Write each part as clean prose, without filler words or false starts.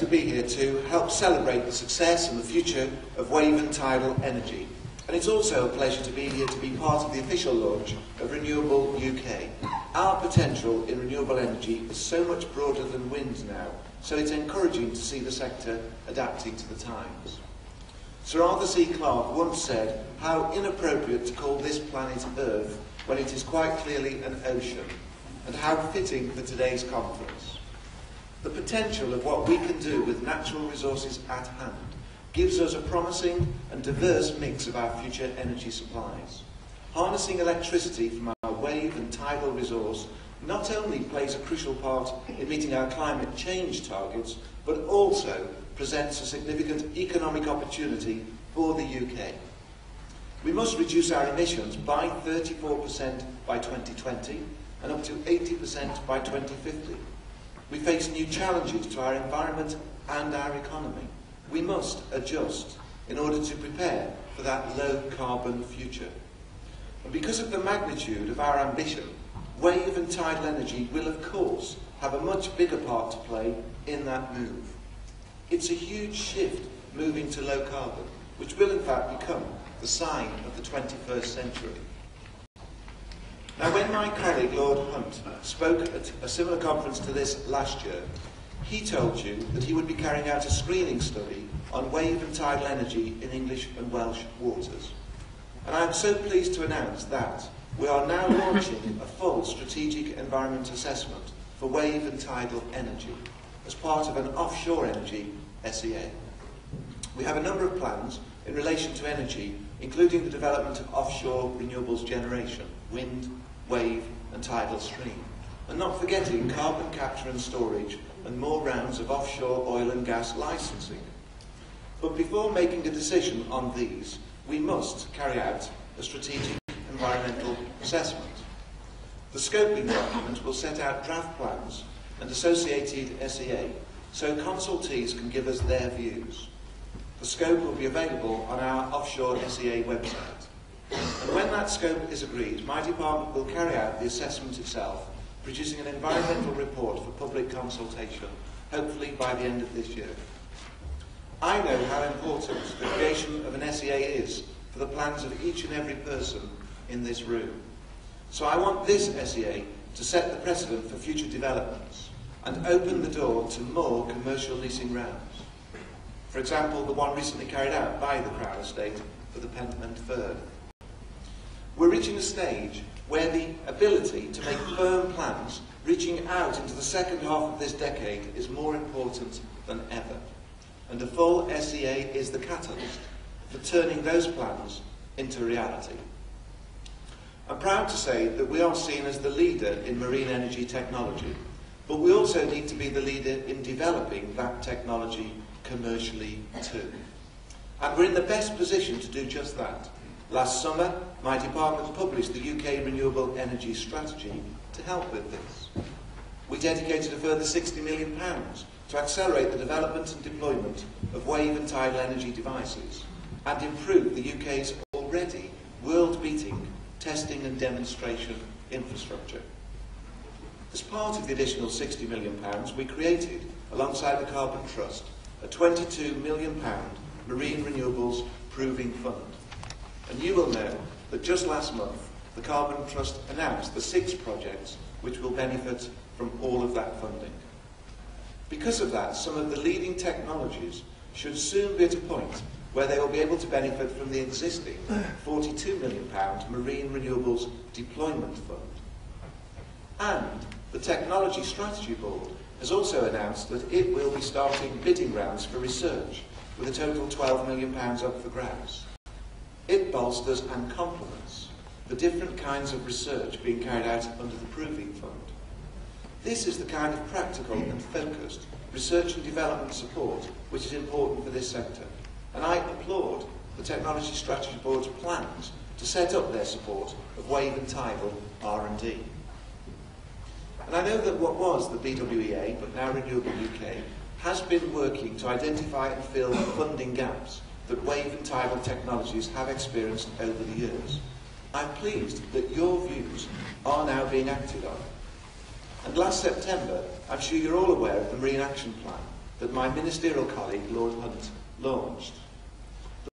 to be here to help celebrate the success and the future of wave and tidal energy. And it's also a pleasure to be here to be part of the official launch of Renewable UK. Our potential in renewable energy is so much broader than wind now, so it's encouraging to see the sector adapting to the times. Sir Arthur C. Clarke once said how inappropriate to call this planet Earth when it is quite clearly an ocean, and how fitting for today's conference. The potential of what we can do with natural resources at hand gives us a promising and diverse mix of our future energy supplies. Harnessing electricity from our wave and tidal resource not only plays a crucial part in meeting our climate change targets, but also presents a significant economic opportunity for the UK. We must reduce our emissions by 34% by 2020 and up to 80% by 2050. We face new challenges to our environment and our economy. We must adjust in order to prepare for that low-carbon future. And because of the magnitude of our ambition, wave and tidal energy will, of course, have a much bigger part to play in that move. It's a huge shift moving to low carbon, which will in fact become the sign of the 21st century. Now, when my colleague Lord Hunt spoke at a similar conference to this last year, he told you that he would be carrying out a screening study on wave and tidal energy in English and Welsh waters. And I am so pleased to announce that we are now launching a full strategic environment assessment for wave and tidal energy as part of an offshore energy SEA. We have a number of plans in relation to energy, including the development of offshore renewables generation, wind, wave and tidal stream, and not forgetting carbon capture and storage and more rounds of offshore oil and gas licensing. But before making a decision on these, we must carry out a strategic environmental assessment. The scoping document will set out draft plans and associated SEA, so consultees can give us their views. The scope will be available on our offshore SEA website. And when that scope is agreed, my department will carry out the assessment itself, producing an environmental report for public consultation, hopefully by the end of this year. I know how important the creation of an SEA is for the plans of each and every person in this room. So I want this SEA to set the precedent for future developments and open the door to more commercial leasing rounds. For example, the one recently carried out by the Crown Estate for the Pentland Firth. We're reaching a stage where the ability to make firm plans reaching out into the second half of this decade is more important than ever. And a full SEA is the catalyst for turning those plans into reality. I'm proud to say that we are seen as the leader in marine energy technology, but we also need to be the leader in developing that technology commercially too. And we're in the best position to do just that. Last summer, my department published the UK Renewable Energy Strategy to help with this. We dedicated a further £60 million to accelerate the development and deployment of wave and tidal energy devices and improve the UK's already world-beating testing and demonstration infrastructure. As part of the additional £60 million, we created, alongside the Carbon Trust, a £22 million Marine Renewables Proving Fund. And you will know that just last month, the Carbon Trust announced the 6 projects which will benefit from all of that funding. Because of that, some of the leading technologies should soon be at a point where they will be able to benefit from the existing £42 million Marine Renewables Deployment Fund. And the Technology Strategy Board has also announced that it will be starting bidding rounds for research, with a total £12 million up for grabs. It bolsters and complements the different kinds of research being carried out under the Proving Fund. This is the kind of practical and focused research and development support which is important for this sector, and I applaud the Technology Strategy Board's plans to set up their support of wave and tidal R&D. And I know that what was the BWEA, but now Renewable UK, has been working to identify and fill funding gaps that wave and tidal technologies have experienced over the years. I'm pleased that your views are now being acted on. And last September, I'm sure you're all aware of the Marine Action Plan, that my ministerial colleague, Lord Hunt, launched.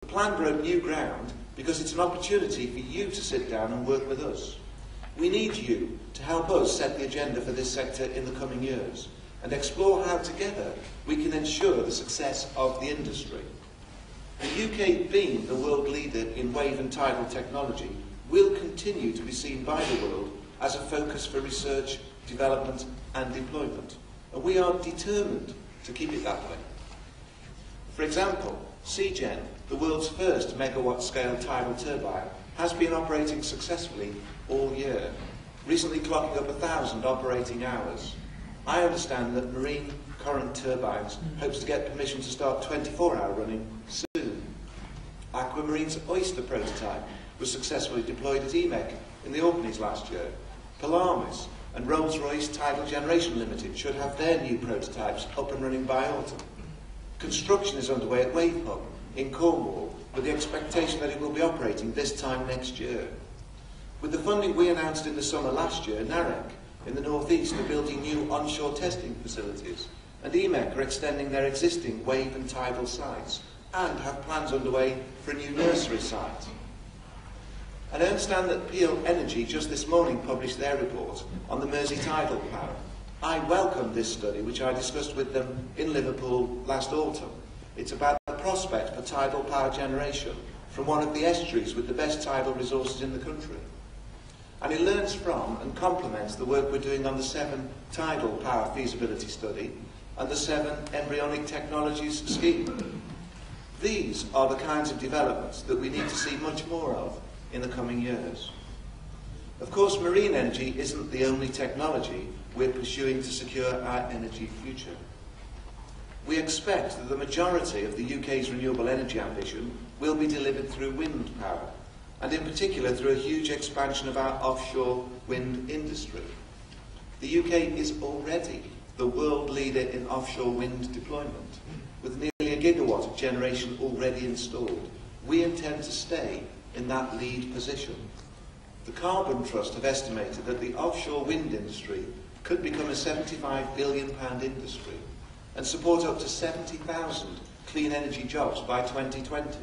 The plan broke new ground because it's an opportunity for you to sit down and work with us. We need you to help us set the agenda for this sector in the coming years and explore how together we can ensure the success of the industry. The UK, being the world leader in wave and tidal technology, will continue to be seen by the world as a focus for research, development and deployment. And we are determined to keep it that way. For example, CGen, the world's first megawatt-scale tidal turbine, has been operating successfully all year, recently clocking up 1,000 operating hours. I understand that Marine Current Turbines hopes to get permission to start 24-hour running soon. Aquamarine's Oyster prototype was successfully deployed at EMEC in the Orkneys last year. Polaris and Rolls-Royce Tidal Generation Limited should have their new prototypes up and running by autumn. Construction is underway at Wave Hub in Cornwall with the expectation that it will be operating this time next year. With the funding we announced in the summer last year, NAREC in the northeast are building new onshore testing facilities, and EMEC are extending their existing wave and tidal sites and have plans underway for a new nursery site. And I understand that Peel Energy just this morning published their report on the Mersey tidal power. I welcome this study, which I discussed with them in Liverpool last autumn. It's about the prospect for tidal power generation from one of the estuaries with the best tidal resources in the country. And it learns from and complements the work we're doing on the 7 tidal power feasibility study and the 7 embryonic technologies scheme. These are the kinds of developments that we need to see much more of in the coming years. Of course, marine energy isn't the only technology we're pursuing to secure our energy future. We expect that the majority of the UK's renewable energy ambition will be delivered through wind power, and in particular through a huge expansion of our offshore wind industry. The UK is already the world leader in offshore wind deployment, with nearly a gigawatt of generation already installed. We intend to stay in that lead position. The Carbon Trust have estimated that the offshore wind industry could become a £75 billion industry and support up to 70,000 clean energy jobs by 2020.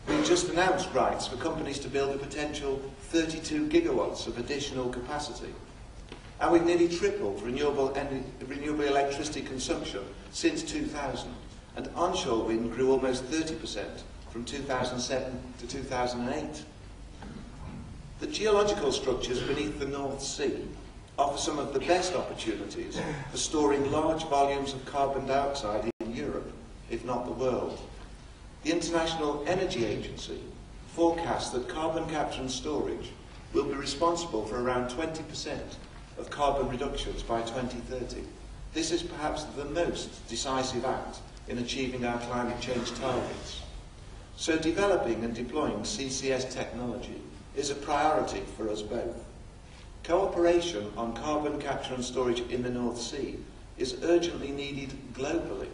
We've just announced rights for companies to build a potential 32 gigawatts of additional capacity. And we've nearly tripled renewable electricity consumption since 2000, and onshore wind grew almost 30% from 2007 to 2008. The geological structures beneath the North Sea offer some of the best opportunities for storing large volumes of carbon dioxide in Europe, if not the world. The International Energy Agency forecasts that carbon capture and storage will be responsible for around 20% of carbon reductions by 2030. This is perhaps the most decisive act in achieving our climate change targets. So developing and deploying CCS technology is a priority for us both. Cooperation on carbon capture and storage in the North Sea is urgently needed globally.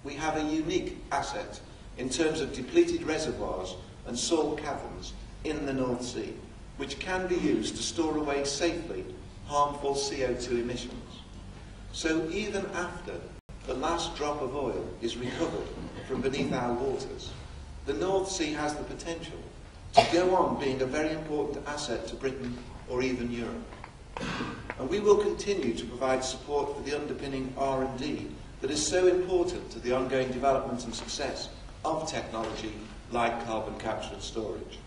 We have a unique asset in terms of depleted reservoirs and salt caverns in the North Sea, which can be used to store away safely harmful CO2 emissions. So even after the last drop of oil is recovered from beneath our waters, the North Sea has the potential to go on being a very important asset to Britain or even Europe. And we will continue to provide support for the underpinning R&D that is so important to the ongoing development and success of technology like carbon capture and storage.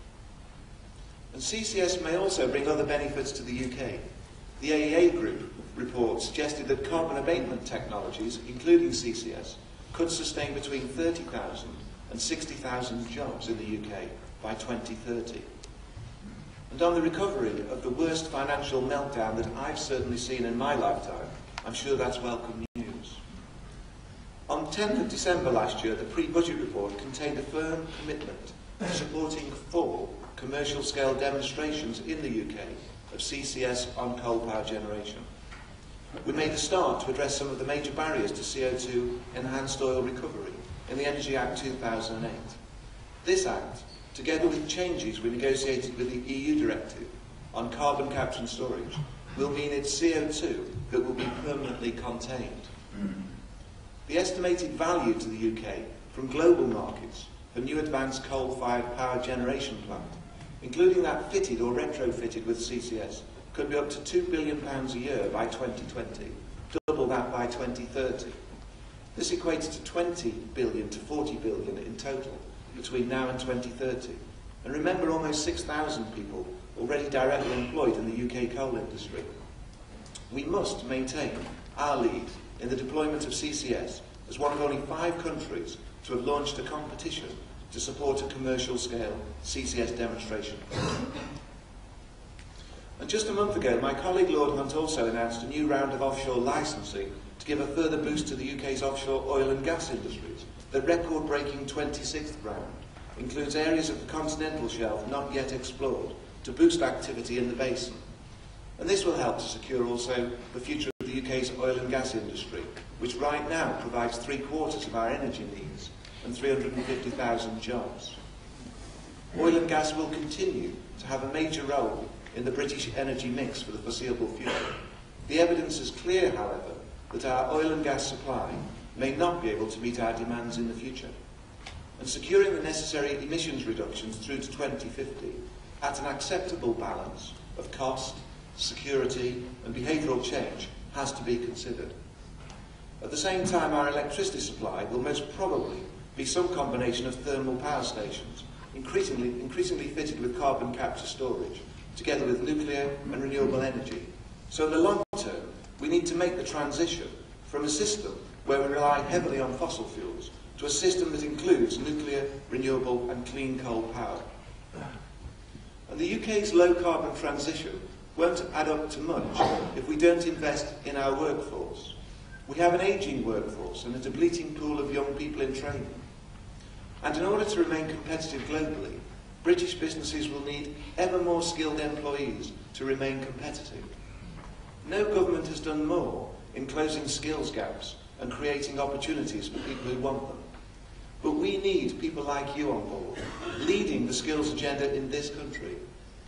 And CCS may also bring other benefits to the UK. The AEA Group report suggested that carbon abatement technologies, including CCS, could sustain between 30,000 and 60,000 jobs in the UK by 2030. And on the recovery of the worst financial meltdown that I've certainly seen in my lifetime, I'm sure that's welcome news. On 10th of December last year, the pre-budget report contained a firm commitment to supporting 4 commercial-scale demonstrations in the UK of CCS on coal power generation. We made a start to address some of the major barriers to CO2 enhanced oil recovery in the Energy Act 2008. This Act, together with changes we negotiated with the EU directive on carbon capture and storage, will mean it's CO2 that will be permanently contained. The estimated value to the UK from global markets for new advanced coal-fired power generation plant, including that fitted or retrofitted with CCS, could be up to £2 billion a year by 2020, double that by 2030. This equates to 20 billion to 40 billion in total between now and 2030. And remember, almost 6,000 people already directly employed in the UK coal industry. We must maintain our lead in the deployment of CCS as one of only 5 countries to have launched a competition to support a commercial-scale CCS demonstration. And just a month ago, my colleague Lord Hunt also announced a new round of offshore licensing to give a further boost to the UK's offshore oil and gas industries. The record-breaking 26th round includes areas of the continental shelf not yet explored to boost activity in the basin. And this will help to secure also the future of the UK's oil and gas industry, which right now provides 3/4 of our energy needs and 350,000 jobs. Oil and gas will continue to have a major role in the British energy mix for the foreseeable future. The evidence is clear, however, that our oil and gas supply may not be able to meet our demands in the future. And securing the necessary emissions reductions through to 2050 at an acceptable balance of cost, security and behavioural change has to be considered. At the same time, our electricity supply will most probably be some combination of thermal power stations, increasingly fitted with carbon capture storage, together with nuclear and renewable energy. So in the long term, we need to make the transition from a system where we rely heavily on fossil fuels to a system that includes nuclear, renewable and clean coal power. And the UK's low-carbon transition won't add up to much if we don't invest in our workforce. We have an ageing workforce and a depleting pool of young people in training. And in order to remain competitive globally, British businesses will need ever more skilled employees to remain competitive. No government has done more in closing skills gaps and creating opportunities for people who want them. But we need people like you on board, leading the skills agenda in this country.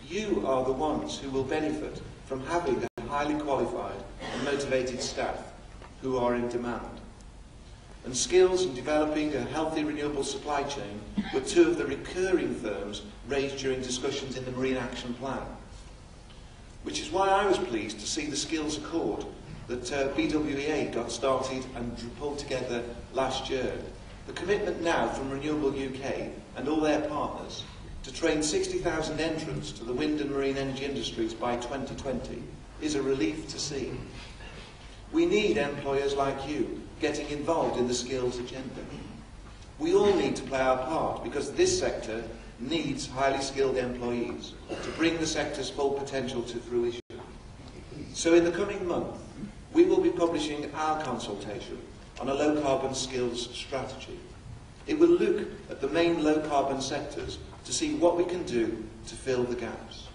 You are the ones who will benefit from having a highly qualified and motivated staff who are in demand. And skills and developing a healthy renewable supply chain were 2 of the recurring themes raised during discussions in the Marine Action Plan. Which is why I was pleased to see the skills accord that BWEA got started and pulled together last year. The commitment now from Renewable UK and all their partners to train 60,000 entrants to the wind and marine energy industries by 2020 is a relief to see. We need employers like you getting involved in the skills agenda. We all need to play our part because this sector needs highly skilled employees to bring the sector's full potential to fruition. So in the coming month, we will be publishing our consultation on a low-carbon skills strategy. It will look at the main low-carbon sectors to see what we can do to fill the gaps.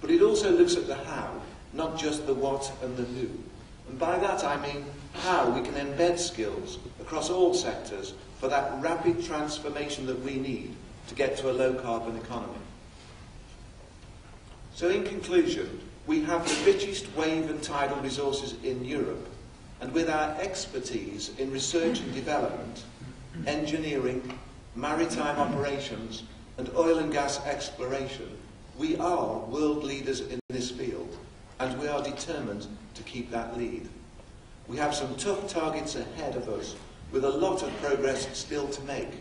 But it also looks at the how, not just the what and the who. And by that I mean how we can embed skills across all sectors for that rapid transformation that we need to get to a low-carbon economy. So in conclusion, we have the richest wave and tidal resources in Europe, and with our expertise in research and development, engineering, maritime operations, and oil and gas exploration, we are world leaders in this field, and we are determined to keep that lead. We have some tough targets ahead of us, with a lot of progress still to make.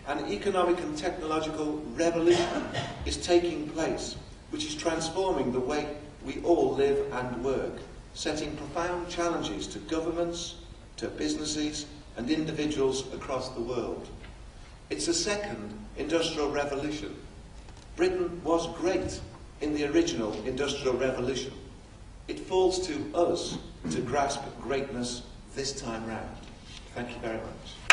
An economic and technological revolution is taking place, which is transforming the way we all live and work, setting profound challenges to governments, to businesses and individuals across the world. It's a second industrial revolution. Britain was great in the original industrial revolution. It falls to us to grasp greatness this time round. Thank you very much.